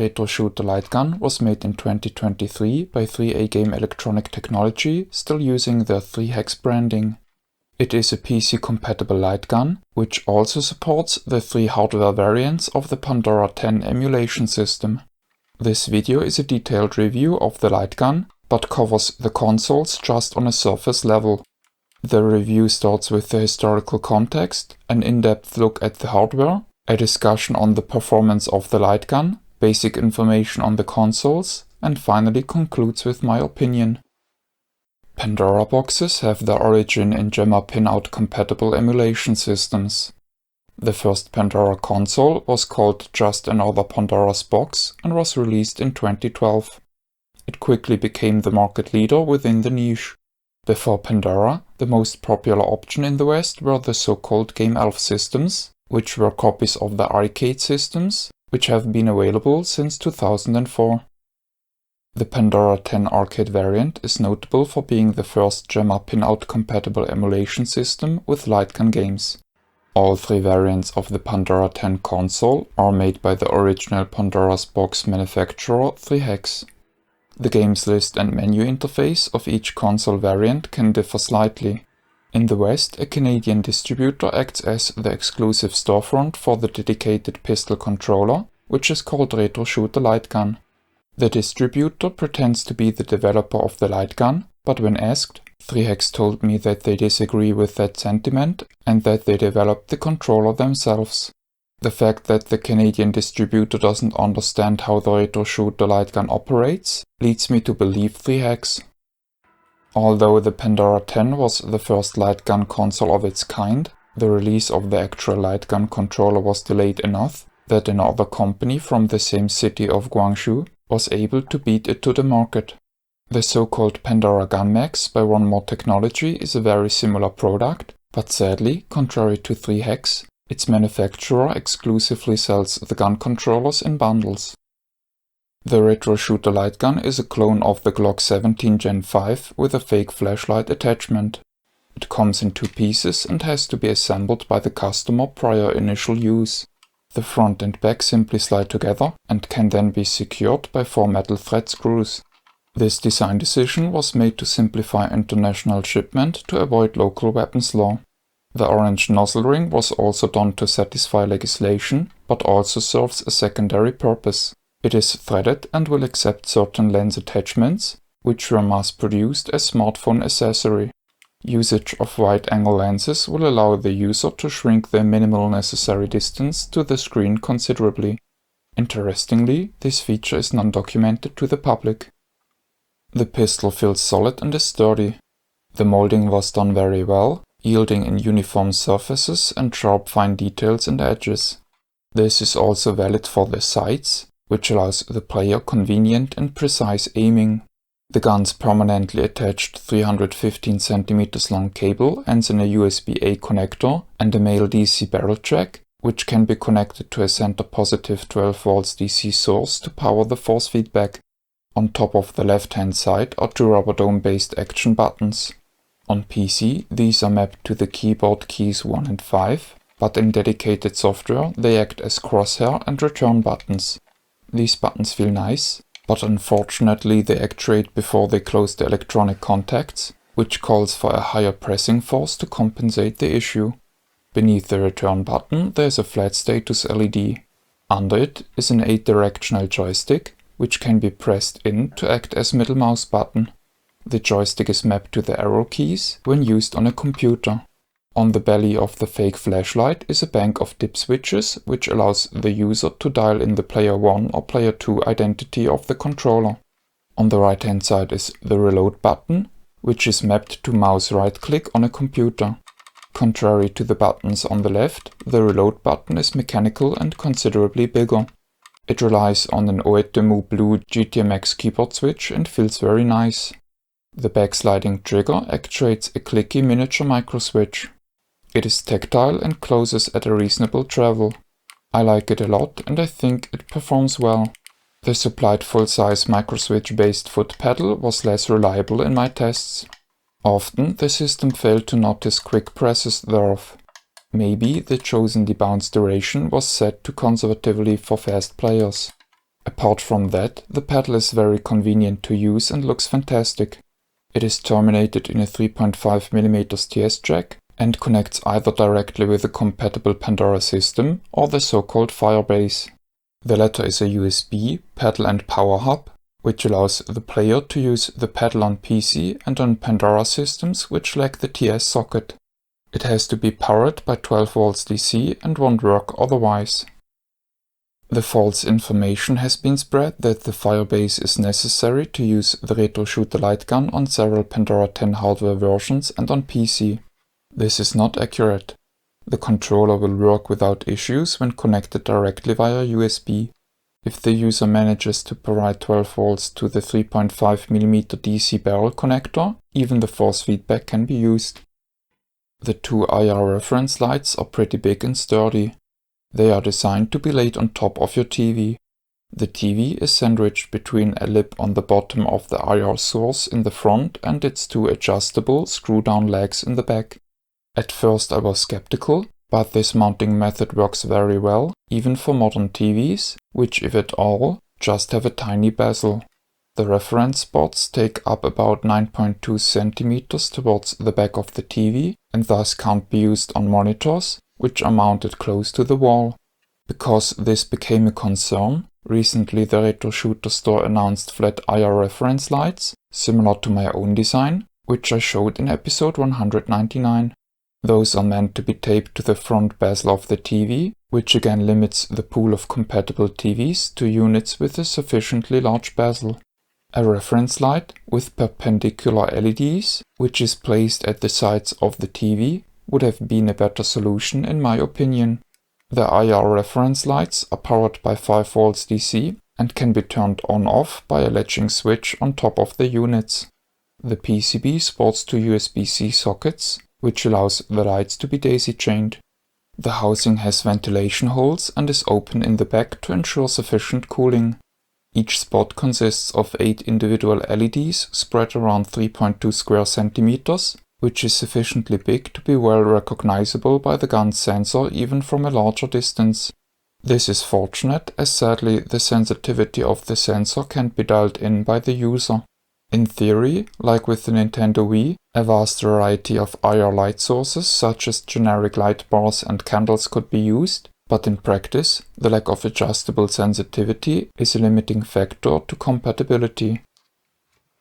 Retro Shooter Lightgun was made in 2023 by 3A Game Electronic Technology, still using their 3-hex branding. It is a PC-compatible lightgun, which also supports the 3 hardware variants of the Pandora 10 emulation system. This video is a detailed review of the lightgun, but covers the consoles just on a surface level. The review starts with the historical context, an in-depth look at the hardware, a discussion on the performance of the lightgun, basic information on the consoles, and finally concludes with my opinion. Pandora boxes have their origin in JAMMA pinout compatible emulation systems. The first Pandora console was called just another Pandora's box and was released in 2012. It quickly became the market leader within the niche. Before Pandora, the most popular option in the West were the so-called Game Elf systems, which were copies of the arcade systems, which have been available since 2004. The Pandora 10 arcade variant is notable for being the first JAMMA pinout compatible emulation system with lightgun games. All 3 variants of the Pandora 10 console are made by the original Pandora's box manufacturer 3hex. The games list and menu interface of each console variant can differ slightly. In the West, a Canadian distributor acts as the exclusive storefront for the dedicated pistol controller, which is called Retro Shooter Lightgun. The distributor pretends to be the developer of the lightgun, but when asked, 3hex told me that they disagree with that sentiment and that they developed the controller themselves. The fact that the Canadian distributor doesn't understand how the Retro Shooter Lightgun operates leads me to believe 3hex. Although the Pandora 10 was the first lightgun console of its kind, the release of the actual lightgun controller was delayed enough that another company from the same city of Guangzhou was able to beat it to the market. The so-called Pandora Gun Max by One More Technology is a very similar product, but sadly, contrary to 3hex, its manufacturer exclusively sells the gun controllers in bundles. The Retro Shooter Lightgun is a clone of the Glock 17 Gen 5 with a fake flashlight attachment. It comes in 2 pieces and has to be assembled by the customer prior initial use. The front and back simply slide together and can then be secured by 4 metal thread screws. This design decision was made to simplify international shipment to avoid local weapons law. The orange nozzle ring was also done to satisfy legislation, but also serves a secondary purpose. It is threaded and will accept certain lens attachments, which were mass-produced as smartphone accessory. Usage of wide-angle lenses will allow the user to shrink the minimal necessary distance to the screen considerably. Interestingly, this feature is non-documented to the public. The pistol feels solid and is sturdy. The molding was done very well, yielding in uniform surfaces and sharp fine details and edges. This is also valid for the sights, which allows the player convenient and precise aiming. The gun's permanently attached 315 cm long cable ends in a USB-A connector and a male DC barrel jack, which can be connected to a center positive 12 volts DC source to power the force feedback. On top of the left-hand side are 2 rubber dome-based action buttons. On PC, these are mapped to the keyboard keys 1 and 5, but in dedicated software they act as crosshair and return buttons. These buttons feel nice, but unfortunately they actuate before they close the electronic contacts, which calls for a higher pressing force to compensate the issue. Beneath the return button there is a flat status LED. Under it is an 8-directional joystick, which can be pressed in to act as middle mouse button. The joystick is mapped to the arrow keys when used on a computer. On the belly of the fake flashlight is a bank of dip switches, which allows the user to dial in the player 1 or player 2 identity of the controller. On the right hand side is the reload button, which is mapped to mouse right click on a computer. Contrary to the buttons on the left, the reload button is mechanical and considerably bigger. It relies on an Oetemu Blue GTMX keyboard switch and feels very nice. The backsliding trigger actuates a clicky miniature micro switch. It is tactile and closes at a reasonable travel. I like it a lot and I think it performs well. The supplied full-size microswitch based foot pedal was less reliable in my tests. Often the system failed to notice quick presses thereof. Maybe the chosen debounce duration was set too conservatively for fast players. Apart from that, the pedal is very convenient to use and looks fantastic. It is terminated in a 3.5mm TS jack and connects either directly with a compatible Pandora system or the so-called Firebase. The latter is a USB, pedal and power hub, which allows the player to use the pedal on PC and on Pandora systems which lack the TS socket. It has to be powered by 12 volts DC and won't work otherwise. The false information has been spread that the Firebase is necessary to use the Retro Shooter Lightgun on several Pandora 10 hardware versions and on PC. This is not accurate. The controller will work without issues when connected directly via USB. If the user manages to provide 12 volts to the 3.5mm DC barrel connector, even the force feedback can be used. The two IR reference lights are pretty big and sturdy. They are designed to be laid on top of your TV. The TV is sandwiched between a lip on the bottom of the IR source in the front and its two adjustable screw-down legs in the back. At first I was skeptical, but this mounting method works very well, even for modern TVs, which, if at all, just have a tiny bezel. The reference spots take up about 9.2 cm towards the back of the TV and thus can't be used on monitors, which are mounted close to the wall. Because this became a concern, recently the Retro Shooter store announced flat IR reference lights, similar to my own design, which I showed in episode 199. Those are meant to be taped to the front bezel of the TV, which again limits the pool of compatible TVs to units with a sufficiently large bezel. A reference light with perpendicular LEDs, which is placed at the sides of the TV, would have been a better solution in my opinion. The IR reference lights are powered by 5 volts DC and can be turned on/off by a latching switch on top of the units. The PCB sports two USB-C sockets, which allows the lights to be daisy-chained. The housing has ventilation holes and is open in the back to ensure sufficient cooling. Each spot consists of 8 individual LEDs spread around 3.2 square centimeters, which is sufficiently big to be well recognizable by the gun's sensor even from a larger distance. This is fortunate, as sadly the sensitivity of the sensor can't be dialed in by the user. In theory, like with the Nintendo Wii, a vast variety of IR light sources such as generic light bars and candles could be used, but in practice, the lack of adjustable sensitivity is a limiting factor to compatibility.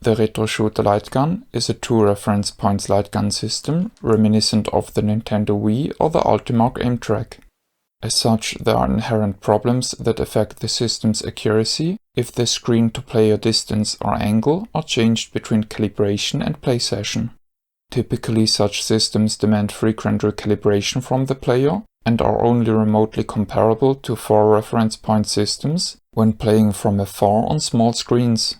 The Retro Shooter Lightgun is a 2 reference points light gun system reminiscent of the Nintendo Wii or the Ultimark aim track. As such, there are inherent problems that affect the system's accuracy if the screen-to-player distance or angle are changed between calibration and play session. Typically, such systems demand frequent recalibration from the player and are only remotely comparable to 4 reference point systems when playing from afar on small screens.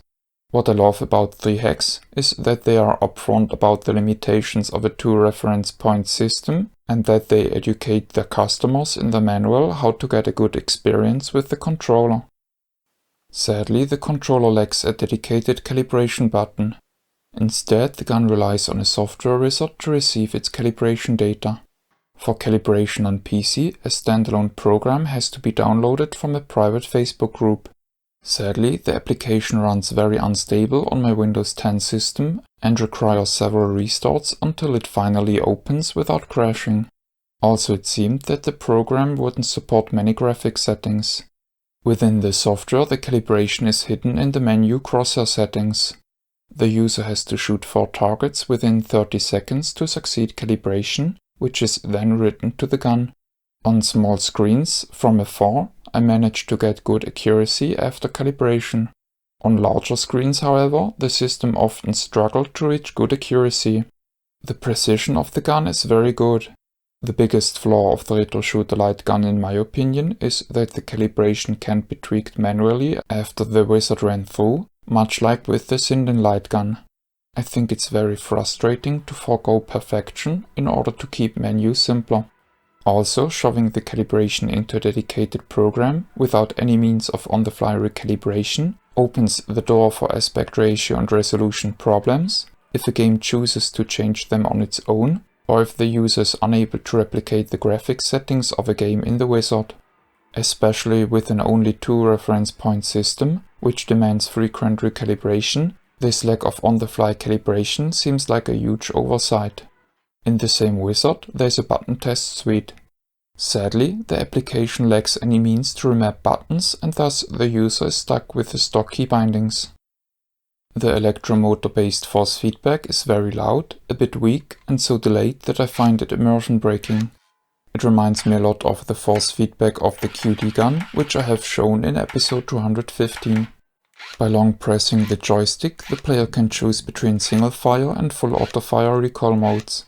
What I love about 3hex is that they are upfront about the limitations of a 2 reference point system and that they educate their customers in the manual how to get a good experience with the controller. Sadly, the controller lacks a dedicated calibration button. Instead, the gun relies on a software wizard to receive its calibration data. For calibration on PC, a standalone program has to be downloaded from a private Facebook group. Sadly, the application runs very unstable on my Windows 10 system and requires several restarts until it finally opens without crashing. Also, it seemed that the program wouldn't support many graphics settings. Within the software, the calibration is hidden in the menu crosshair settings. The user has to shoot 4 targets within 30 seconds to succeed calibration, which is then written to the gun. On small screens, from afar, I managed to get good accuracy after calibration. On larger screens, however, the system often struggled to reach good accuracy. The precision of the gun is very good. The biggest flaw of the Retro Shooter Lightgun in my opinion is that the calibration can't be tweaked manually after the wizard ran through, much like with the Sinden Lightgun. I think it's very frustrating to forego perfection in order to keep menus simpler. Also, shoving the calibration into a dedicated program without any means of on-the-fly recalibration opens the door for aspect ratio and resolution problems if a game chooses to change them on its own, or if the user is unable to replicate the graphics settings of a game in the wizard. Especially with an only 2 reference point system, which demands frequent recalibration, this lack of on-the-fly calibration seems like a huge oversight. In the same wizard, there's a button test suite. Sadly, the application lacks any means to remap buttons, and thus the user is stuck with the stock key bindings. The electromotor-based force feedback is very loud, a bit weak, and so delayed that I find it immersion breaking. It reminds me a lot of the force feedback of the QD gun, which I have shown in episode 215. By long pressing the joystick, the player can choose between single fire and full auto fire recoil modes.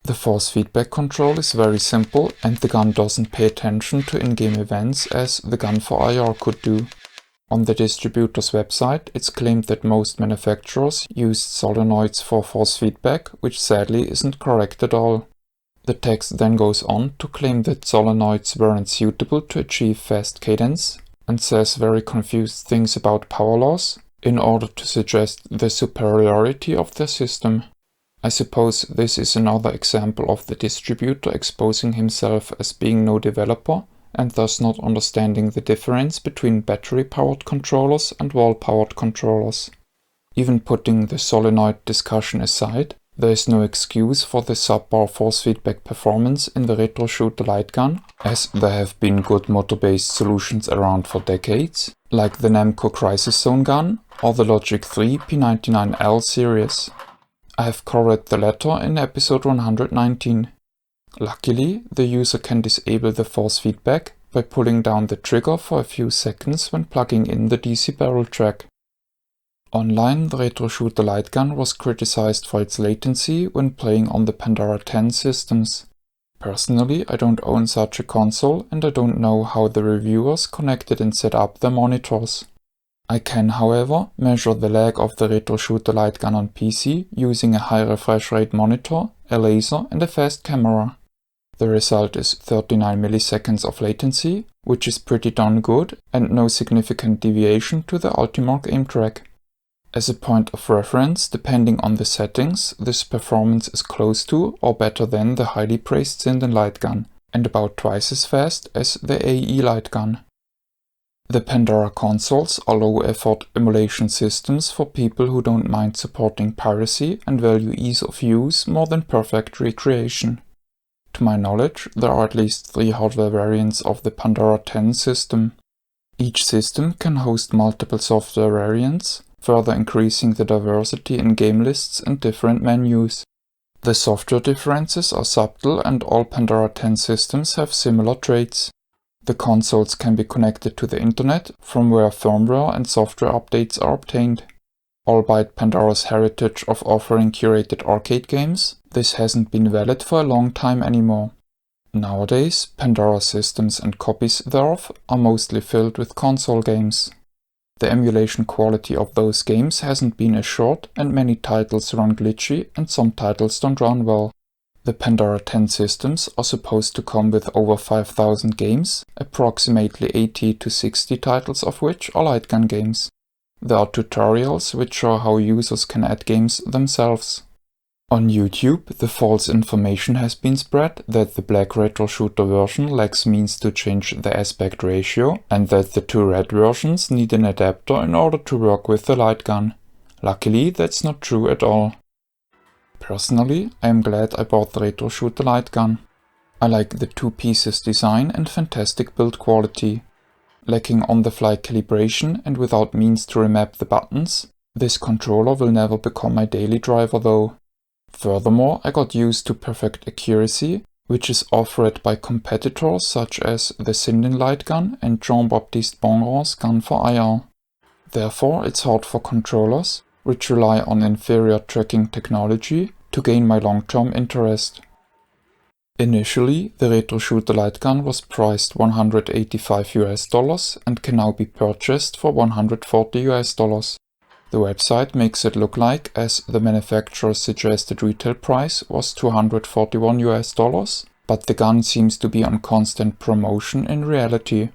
The force feedback control is very simple, and the gun doesn't pay attention to in-game events as the gun for IR could do. On the distributor's website, it's claimed that most manufacturers used solenoids for force feedback, which sadly isn't correct at all. The text then goes on to claim that solenoids weren't suitable to achieve fast cadence, and says very confused things about power loss, in order to suggest the superiority of their system. I suppose this is another example of the distributor exposing himself as being no developer, and thus not understanding the difference between battery-powered controllers and wall-powered controllers. Even putting the solenoid discussion aside, there is no excuse for the subpar force feedback performance in the Retro Shooter Lightgun, as there have been good motor-based solutions around for decades, like the Namco Crisis Zone gun or the Logic 3 P99L series. I have covered the latter in episode 119. Luckily, the user can disable the force feedback by pulling down the trigger for a few seconds when plugging in the DC barrel track. Online, the Retro Shooter Lightgun was criticized for its latency when playing on the Pandora 10 systems. Personally, I don't own such a console, and I don't know how the reviewers connected and set up their monitors. I can, however, measure the lag of the Retro Shooter Lightgun on PC using a high refresh rate monitor, a laser and a fast camera. The result is 39 milliseconds of latency, which is pretty darn good, and no significant deviation to the Ultimark aim track. As a point of reference, depending on the settings, this performance is close to or better than the highly praised Sinden Lightgun, and about twice as fast as the AE Lightgun. The Pandora consoles are low-effort emulation systems for people who don't mind supporting piracy and value ease of use more than perfect recreation. To my knowledge, there are at least 3 hardware variants of the Pandora 10 system. Each system can host multiple software variants, further increasing the diversity in game lists and different menus. The software differences are subtle, and all Pandora 10 systems have similar traits. The consoles can be connected to the internet, from where firmware and software updates are obtained. Albeit Pandora's heritage of offering curated arcade games, this hasn't been valid for a long time anymore. Nowadays, Pandora systems and copies thereof are mostly filled with console games. The emulation quality of those games hasn't been assured, and many titles run glitchy and some titles don't run well. The Pandora 10 systems are supposed to come with over 5,000 games, approximately 80 to 60 titles of which are Lightgun games. There are tutorials which show how users can add games themselves. On YouTube, the false information has been spread that the black Retro Shooter version lacks means to change the aspect ratio, and that the 2 red versions need an adapter in order to work with the Lightgun. Luckily, that's not true at all. Personally, I am glad I bought the Retro Shooter Lightgun. I like the 2 pieces design and fantastic build quality. Lacking on-the-fly calibration and without means to remap the buttons, this controller will never become my daily driver though. Furthermore, I got used to perfect accuracy, which is offered by competitors such as the Sinden Lightgun and Jean-Baptiste Bongrand's gun for IR. Therefore, it's hard for controllers, which rely on inferior tracking technology, to gain my long-term interest. Initially, the Retro Shooter Lightgun was priced $185 and can now be purchased for $140. The website makes it look like as the manufacturer's suggested retail price was $241, but the gun seems to be on constant promotion in reality.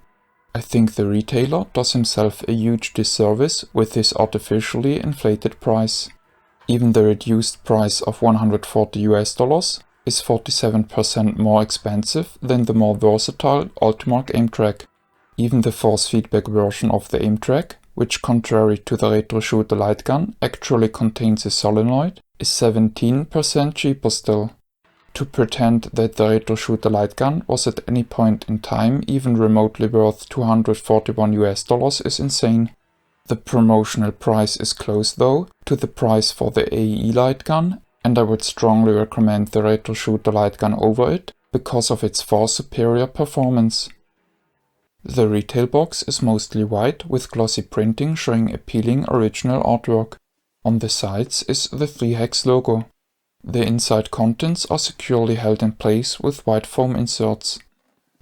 I think the retailer does himself a huge disservice with this artificially inflated price. Even the reduced price of $140 is 47% more expensive than the more versatile Ultimark aim track. Even the force feedback version of the aim track, which contrary to the Retro Shooter Lightgun actually contains a solenoid, is 17% cheaper still. To pretend that the Retro Shooter Lightgun was at any point in time even remotely worth $241 is insane. The promotional price is close though to the price for the AE Lightgun, and I would strongly recommend the Retro Shooter Lightgun over it because of its far superior performance. The retail box is mostly white with glossy printing showing appealing original artwork. On the sides is the 3hex logo. The inside contents are securely held in place with white foam inserts.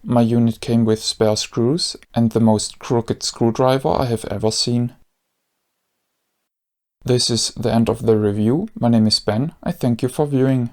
My unit came with spare screws and the most crooked screwdriver I have ever seen. This is the end of the review. My name is Ben. I thank you for viewing.